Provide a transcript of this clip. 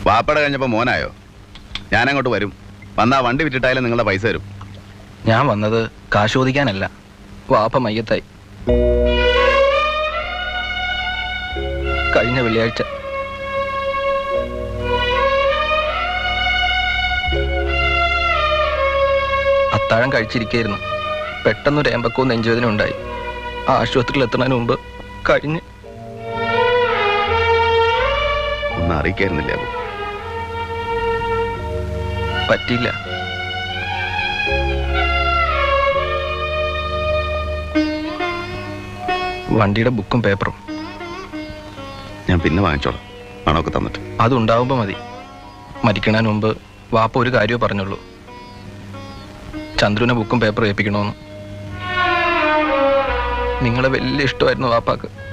വാപ്പട കഴിഞ്ഞപ്പോ മോനായോ? ഞാനങ്ങോട്ട് വരും. വന്നാ വണ്ടി വിറ്റിട്ടായാലും നിങ്ങളുടെ പൈസ തരും. ഞാൻ വന്നത് കാശ് ചോദിക്കാനല്ല. വാപ്പ മയ്യത്തായി. കഴിഞ്ഞ വെള്ളിയാഴ്ച. അത്താഴം കഴിച്ചിരിക്കായിരുന്നു. പെട്ടെന്നൊരു ഏമ്പക്കവും നെഞ്ചുവേദന ഉണ്ടായി. ആശുപത്രിയിൽ എത്തുന്നതിന് മുമ്പ് കഴിഞ്ഞ്. ഒന്നും അറിയിക്കായിരുന്നില്ല. പറ്റിയില്ല. വണ്ടിയുടെ ബുക്കും പേപ്പറും ഞാൻ പിന്നെ വാങ്ങിച്ചോളാം, പണമൊക്കെ തന്നിട്ട്. അതുണ്ടാവുമ്പോ മതി. മരിക്കണതിന് മുമ്പ് വാപ്പ ഒരു കാര്യമേ പറഞ്ഞുള്ളൂ, ചന്ദ്രുവിനെ ബുക്കും പേപ്പറും ഏൽപ്പിക്കണമെന്ന്. നിങ്ങളെ വലിയ ഇഷ്ടമായിരുന്നു വാപ്പാക്ക്.